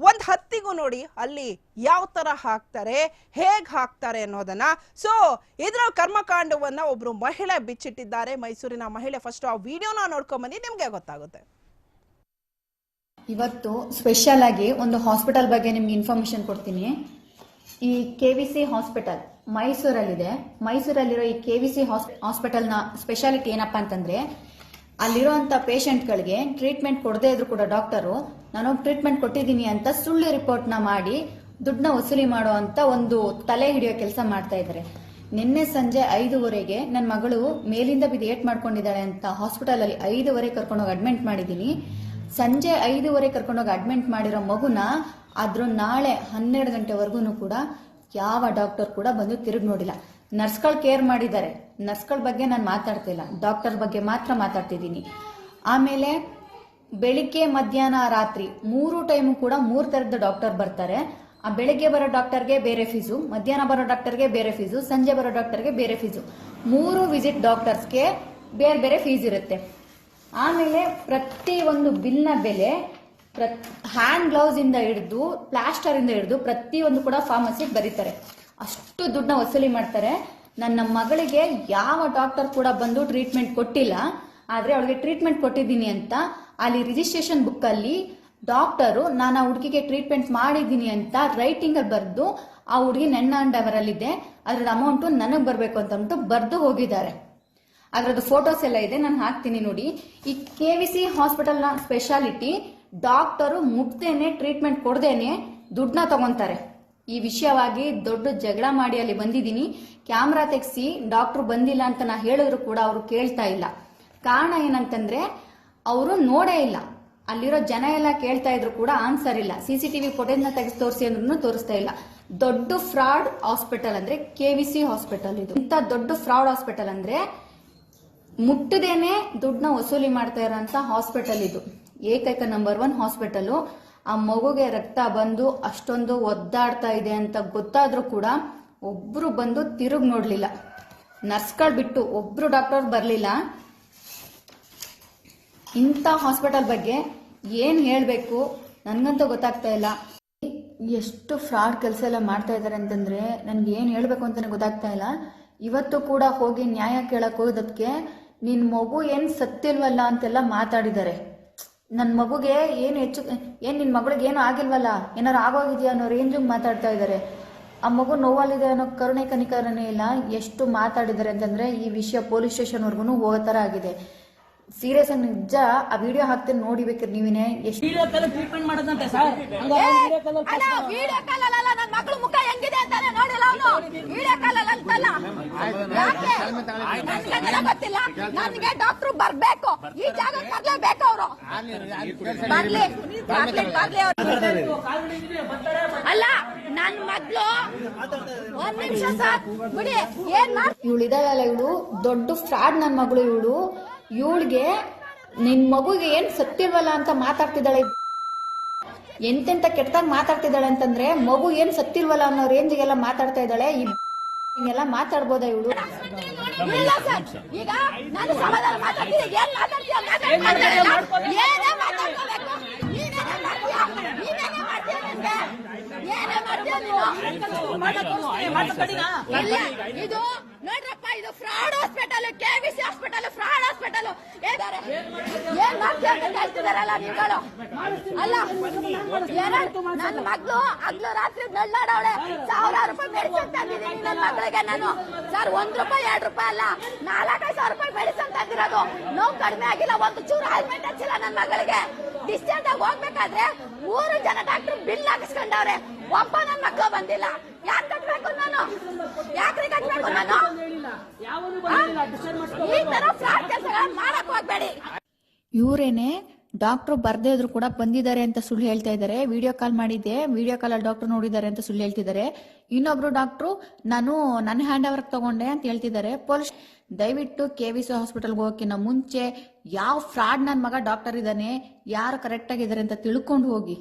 ಒಂದು ಹತ್ತಿಗೂ ನೋಡಿ ಅಲ್ಲಿ ಯಾವ ತರ ಹಾಕ್ತಾರೆ, ಹೇಗ್ ಹಾಕ್ತಾರೆ ಅನ್ನೋದನ್ನ. ಸೊ ಇದರ ಕರ್ಮಕಾಂಡವನ್ನ ಒಬ್ರು ಮಹಿಳೆ ಬಿಚ್ಚಿಟ್ಟಿದ್ದಾರೆ, ಮೈಸೂರಿನ ಮಹಿಳೆ. ಫಸ್ಟ್ ಆ ವಿಡಿಯೋನ ನೋಡ್ಕೊಂಡ್ ಬನ್ನಿ, ನಿಮ್ಗೆ ಗೊತ್ತಾಗುತ್ತೆ. ಇವತ್ತು ಸ್ಪೆಷಲ್ ಆಗಿ ಒಂದು ಹಾಸ್ಪಿಟಲ್ ಬಗ್ಗೆ ನಿಮ್ಗೆ ಇನ್ಫಾರ್ಮೇಶನ್ ಕೊಡ್ತೀನಿ. ಈ KVC ಹಾಸ್ಪಿಟಲ್ ಮೈಸೂರಲ್ಲಿದೆ. ಮೈಸೂರಲ್ಲಿರೋ ಈ KVC ಹಾಸ್ಪಿಟಲ್ನ ಸ್ಪೆಷಾಲಿಟಿ ಏನಪ್ಪಾ ಅಂತಂದ್ರೆ, ಅಲ್ಲಿರುವಂತ ಪೇಷಂಟ್ಗಳಿಗೆ ಟ್ರೀಟ್ಮೆಂಟ್ ಕೊಡದೇ ಇದ್ರು ಕೂಡ ಡಾಕ್ಟರು ನಾನು ಟ್ರೀಟ್ಮೆಂಟ್ ಕೊಟ್ಟಿದ್ದೀನಿ ಅಂತ ಸುಳ್ಳು ರಿಪೋರ್ಟ್ನ ಮಾಡಿ ದುಡ್ಡನ್ನ ವಸೂಲಿ ಮಾಡೋ ಅಂತ ಒಂದು ತಲೆ ಹಿಡಿಯೋ ಕೆಲಸ ಮಾಡ್ತಾ ಇದ್ದಾರೆ. ನಿನ್ನೆ ಸಂಜೆ 5:15ಗೆ ನನ್ನ ಮಗಳು ಮೇಲಿಂದ ಬಿದ್ದು ಏಟ್ ಮಾಡ್ಕೊಂಡಿದ್ದಾಳೆ ಅಂತ ಹಾಸ್ಪಿಟಲ್ ಅಲ್ಲಿ 5:15 ಕರ್ಕೊಂಡೋಗಿ ಅಡ್ಮಿಟ್ ಮಾಡಿದ್ದೀನಿ. ಸಂಜೆ 5:15 ಕರ್ಕೊಂಡೋಗಿ ಅಡ್ಮಿಟ್ ಮಾಡಿರೋ ಮಗುನ ಆದ್ರೂ ನಾಳೆ 12 ಗಂಟೆವರೆಗೂ ಕೂಡ ಯಾವ ಡಾಕ್ಟರ್ ಕೂಡ ಬಂದು ತಿರುಗಿ ನೋಡಿಲ್ಲ. ನರ್ಸ್ಗಳು ಕೇರ್ ಮಾಡಿದ್ದಾರೆ, ನರ್ಸ್ಗಳ ಬಗ್ಗೆ ನಾನು ಮಾತಾಡ್ತಾ ಇಲ್ಲ, ಡಾಕ್ಟರ್ ಬಗ್ಗೆ ಮಾತ್ರ ಮಾತಾಡ್ತಿದ್ದೀನಿ. ಆಮೇಲೆ ಬೆಳಿಗ್ಗೆ ಮಧ್ಯಾಹ್ನ ರಾತ್ರಿ 3 ಟೈಮು ಕೂಡ 3 ತರದ ಡಾಕ್ಟರ್ ಬರ್ತಾರೆ. ಆ ಬೆಳಿಗ್ಗೆ ಬರೋ ಡಾಕ್ಟರ್ಗೆ ಬೇರೆ ಫೀಸು, ಮಧ್ಯಾಹ್ನ ಬರೋ ಡಾಕ್ಟರ್ಗೆ ಬೇರೆ ಫೀಸು, ಸಂಜೆ ಬರೋ ಡಾಕ್ಟರ್ಗೆ ಬೇರೆ ಫೀಸು. 3 ವಿಸಿಟ್ ಡಾಕ್ಟರ್ಸ್ಗೆ ಬೇರೆ ಬೇರೆ ಫೀಸ್ ಇರುತ್ತೆ. ಆಮೇಲೆ ಪ್ರತಿ ಒಂದು ಬಿಲ್ನ ಬೆಲೆ ಹ್ಯಾಂಡ್ ಗ್ಲೌಸ್ ಇಂದ ಹಿಡಿದು ಪ್ಲಾಸ್ಟರ್ ಇಂದ ಹಿಡಿದು ಪ್ರತಿಯೊಂದು ಕೂಡ ಫಾರ್ಮಸಿಗೆ ಬರೀತಾರೆ. ಅಷ್ಟು ದುಡ್ಡನ್ನ ವಸೂಲಿ ಮಾಡ್ತಾರೆ. ನನ್ನ ಮಗಳಿಗೆ ಯಾವ ಡಾಕ್ಟರ್ ಕೂಡ ಬಂದು ಟ್ರೀಟ್ಮೆಂಟ್ ಕೊಟ್ಟಿಲ್ಲ, ಆದ್ರೆ ಅವಳಿಗೆ ಟ್ರೀಟ್ಮೆಂಟ್ ಕೊಟ್ಟಿದ್ದೀನಿ ಅಂತ ಅಲ್ಲಿ ರಿಜಿಸ್ಟ್ರೇಷನ್ ಬುಕ್ ಅಲ್ಲಿ ಡಾಕ್ಟರು ನಾನು ಆ ಹುಡುಗಿಗೆ ಟ್ರೀಟ್ಮೆಂಟ್ ಮಾಡಿದ್ದೀನಿ ಅಂತ ರೈಟಿಂಗ್ ಅಲ್ಲಿ ಬರೆದು ಆ ಹುಡುಗಿ ನನ್ನ ಅಂಡವರಲ್ಲಿದೆ, ಅದ್ರದ್ದು ಅಮೌಂಟ್ ನನಗೆ ಬರಬೇಕು ಅಂತ ಅಂದ್ಬಿಟ್ಟು ಬರೆದು ಹೋಗಿದ್ದಾರೆ. ಅದ್ರದ್ದು ಫೋಟೋಸ್ ಎಲ್ಲ ಇದೆ, ನಾನು ಹಾಕ್ತೀನಿ ನೋಡಿ. ಈ KVC ಹಾಸ್ಪಿಟಲ್ನ ಸ್ಪೆಷಾಲಿಟಿ ಡಾಕ್ಟರು ಮುಟ್ದೇನೆ ಟ್ರೀಟ್ಮೆಂಟ್ ಕೊಡದೇನೆ ದುಡ್ಡನ್ನ ತಗೊಂತಾರೆ. ಈ ವಿಷಯವಾಗಿ ದೊಡ್ಡ ಜಗಳ ಮಾಡಿ ಅಲ್ಲಿ ಬಂದಿದ್ದೀನಿ. ಕ್ಯಾಮ್ರಾ ತೆಗ್ಸಿ ಡಾಕ್ಟರ್ ಬಂದಿಲ್ಲ ಅಂತ ನಾ ಹೇಳಿದ್ರು ಕೂಡ ಅವರು ಕೇಳ್ತಾ ಇಲ್ಲ. ಕಾರಣ ಏನಂತಂದ್ರೆ ಅವರು ನೋಡೇ ಇಲ್ಲ. ಅಲ್ಲಿರೋ ಜನ ಎಲ್ಲ ಕೇಳ್ತಾ ಇದ್ರು ಕೂಡ ಆನ್ಸರ್ ಇಲ್ಲ. CCTV ಫೋಟೋಸ್ನ ತೆಗೆದು ತೋರಿಸಿ ಅಂದ್ರೂ ತೋರಿಸ್ತಾ ಇಲ್ಲ. ದೊಡ್ಡ ಫ್ರಾಡ್ ಹಾಸ್ಪಿಟಲ್ ಅಂದ್ರೆ KVC ಹಾಸ್ಪಿಟಲ್. ಇದು ಇಂಥ ದೊಡ್ಡ ಫ್ರಾಡ್ ಹಾಸ್ಪಿಟಲ್ ಅಂದ್ರೆ ಮುಟ್ಟದೇನೆ ದುಡ್ಡನ್ನ ವಸೂಲಿ ಮಾಡ್ತಾ ಇರೋಂತ ಹಾಸ್ಪಿಟಲ್ ಇದು. ಏಕೈಕ ನಂಬರ್ 1 ಹಾಸ್ಪಿಟಲ್. ಆ ಮಗುಗೆ ರಕ್ತ ಬಂದು ಅಷ್ಟೊಂದು ಒದ್ದಾಡ್ತಾ ಇದೆ ಅಂತ ಗೊತ್ತಾದ್ರೂ ಕೂಡ ಒಬ್ರು ಬಂದು ತಿರುಗಿ ನೋಡ್ಲಿಲ್ಲ. ನರ್ಸ್ಗಳು ಬಿಟ್ಟು ಒಬ್ರು ಡಾಕ್ಟರ್ ಬರ್ಲಿಲ್ಲ. ಇಂಥ ಹಾಸ್ಪಿಟಲ್ ಬಗ್ಗೆ ಏನ್ ಹೇಳ್ಬೇಕು ನನ್ಗಂತೂ ಗೊತ್ತಾಗ್ತಾ ಇಲ್ಲ. ಎಷ್ಟು ಫ್ರಾಡ್ ಕೆಲಸ ಎಲ್ಲ ಮಾಡ್ತಾ ಇದಾರೆ ಅಂತಂದ್ರೆ ನನ್ಗೆ ಏನ್ ಹೇಳ್ಬೇಕು ಅಂತಾನೆ ಗೊತ್ತಾಗ್ತಾ ಇಲ್ಲ. ಇವತ್ತು ಕೂಡ ಹೋಗಿ ನ್ಯಾಯ ಕೇಳಕ್ ಹೋಗೋದಕ್ಕೆ ನಿನ್ ಮಗು ಏನ್ ಸತ್ತಿಲ್ವಲ್ಲ ಅಂತೆಲ್ಲ ಮಾತಾಡಿದ್ದಾರೆ. ನನ್ನ ಮಗುಗೆ ನಿನ್ ಮಗಳಿಗೆ ಏನು ಆಗಿಲ್ವಲ್ಲ, ಏನಾರು ಆಗೋಗಿದ್ಯಾ ಅನ್ನೋ ರೇಂಜಿಗೆ ಮಾತಾಡ್ತಾ ಇದ್ದಾರೆ. ಆ ಮಗು ನೋವಲ್ಲಿದೆ ಅನ್ನೋ ಕರುಣೆ ಕನಿಕರನೇ ಇಲ್ಲ. ಎಷ್ಟು ಮಾತಾಡಿದ್ದಾರೆ ಅಂತಂದ್ರೆ ಈ ವಿಷಯ ಪೊಲೀಸ್ ಸ್ಟೇಷನ್ ವರ್ಗು ಹೋಗೋ ತರ ಆಗಿದೆ. ಸೀರಿಯಸ್ ಆಗಿ ನಿಜ ಆ ವಿಡಿಯೋ ಹಾಕ್ತೇನೆ ನೋಡಿ ಬೇಕಿದ್ರೆ ನೀವೇನೆ. ಎಷ್ಟು ಟ್ರೀಟ್ಮೆಂಟ್ ಮಾಡೋದಂತೆ ಸರ್, ವಿಡಿಯೋ ಕಾಲ್ ಅಲ್ಲ ನನ್ನ ಮಗಳು ಮುಖ ಹೆಂಗಿದೆ ಅಂತಾನೆ ನೋಡಿಲ್ಲ ಅವನು. ವಿಡಿಯೋ ಕಾಲ್ ಅಂತಲ್ಲ, ಗೊತ್ತಿಲ್ಲ ನನಗೆ. ಡಾಕ್ಟರ್ ಬರ್ಬೇಕು, ಈ ಜಾಗ ಬರ್ಲೇಬೇಕು ಅವರು. ಬರ್ಲಿ ಅಲ್ಲ ನನ್ನ ಮಗಳು. ಒಂದ್ ನಿಮಿಷ ಸರ್ ಬಿಡಿ. ಏನ್ ಇವಳು ಇದಾಳಲ್ಲ, ಇವಳು ದೊಡ್ಡ ಫ್ರಾಡ್ ನನ್ನ ಮಗಳು. ಇವಳಿಗೆ ನಿನ್ ಮಗುಗೆ ಏನ್ ಸತ್ತಿಲ್ವಲ್ಲ ಅಂತ ಮಾತಾಡ್ತಿದ್ದಾಳೆ. ಎಂತೆಂತ ಕೆಟ್ಟದಾಗ ಮಾತಾಡ್ತಿದ್ದಾಳೆ ಅಂತಂದ್ರೆ ಮಗು ಏನ್ ಸತ್ತಿಲ್ವಲ್ಲ ಅನ್ನೋ ರೇಂಜಿಗೆಲ್ಲ ಮಾತಾಡ್ತಾ ಇದ್ದಾಳೆ. ಹಿಂಗೆಲ್ಲ ಮಾತಾಡ್ಬೋದಾ ಇವಳು? ಇಲ್ಲ ಸರ್, ಈಗ ನಾನು ಸಮಾಧಾನ ಮಾತಾಡ್ತೀನಿ. ಏನ್ ಮಾತಾಡ್ತೀಯ? ಇದು ನೋಡ್ರಪ್ಪ, ಇದು fraud hospital. KVC hospital fraud hospital. ಏನ್ ಮಾಡ್ತೀಯ ಅಂತ ಹೇಳ್ತಿದಾರಲ್ಲ ನೀವುಗಳು. ಅಲ್ಲ ನನ್ನ ಮಗಳು ಹಗ್ಲು ರಾತ್ರಿ ನಳ್ಳಾಡವಳೆ. 1000 ರೂಪಾಯಿ ಮೆಡಿಸಿನ್ ತಂದಿದ್ದೀನಿ ನನ್ನ ಮಗಳಿಗೆ ನಾನು. ಸರ್ 1 ರೂಪಾಯಿ 2 ರೂಪಾಯಿ ಅಲ್ಲ, 4,000 ರೂಪಾಯಿ ಮೆಡಿಸಿನ್ ತಂದಿರೋದು. ನೋವು ಕಡಿಮೆ ಆಗಿಲ್ಲ, ಒಂದು ಚೂರು ಆಲ್ಮೆಂಟ್ ಹಚ್ಚಿಲ್ಲ ನನ್ನ ಮಗಳಿಗೆ. ಡಿಸ್ಚಾರ್ಜ್ ಆಗಿ ಹೋಗ್ಬೇಕಾದ್ರೆ 3 ಜನ ಡಾಕ್ಟರ್ ಬಿಲ್ ಹಾಕಿಸ್ಕೊಂಡವ್ರೆ. ಒಬ್ಬ ನನ್ನ ಮಕ್ಕಳು ಬಂದಿಲ್ಲ. ಯಾಕೆ ಕಟ್ಬೇಕು ನಾನು? ಯಾಕ್ರಿ ಕಟ್ಬೇಕು ನಾನು? ಈ ತರ ಫ್ರಾಡ್ ಕೆಲಸಗಳನ್ನ ಮಾಡಕ್ ಹೋಗ್ಬೇಡಿ. ಇವರೇನೆ ಡಾಕ್ಟರ್ ಬರ್ದೇ ಇದ್ರು ಕೂಡ ಬಂದಿದ್ದಾರೆ ಅಂತ ಸುಳ್ಳು ಹೇಳ್ತಾ ಇದ್ದಾರೆ. ವಿಡಿಯೋ ಕಾಲ್ ಮಾಡಿದ್ದೆ, ವಿಡಿಯೋ ಕಾಲ್ ಅಲ್ಲಿ ಡಾಕ್ಟರ್ ನೋಡಿದ್ದಾರೆ ಅಂತ ಸುಳ್ಳು ಹೇಳ್ತಿದ್ದಾರೆ. ಇನ್ನೊಬ್ರು ಡಾಕ್ಟ್ರು ನಾನು ನನ್ನ ಹ್ಯಾಂಡ್ ಓವರ್ ತಗೊಂಡೆ ಅಂತ ಹೇಳ್ತಿದ್ದಾರೆ. ಪೊಲೀಸ್ ದಯವಿಟ್ಟು KVC ಹಾಸ್ಪಿಟಲ್ಗೆ ಹೋಗೋಕ್ಕಿಂತ ಮುಂಚೆ ಯಾವ ಫ್ರಾಡ್ ನನ್ನ ಮಗ ಡಾಕ್ಟರ್ ಇದ್ದಾನೆ, ಯಾರು ಕರೆಕ್ಟ್ ಆಗಿದ್ದಾರೆ ಅಂತ ತಿಳ್ಕೊಂಡು ಹೋಗಿ.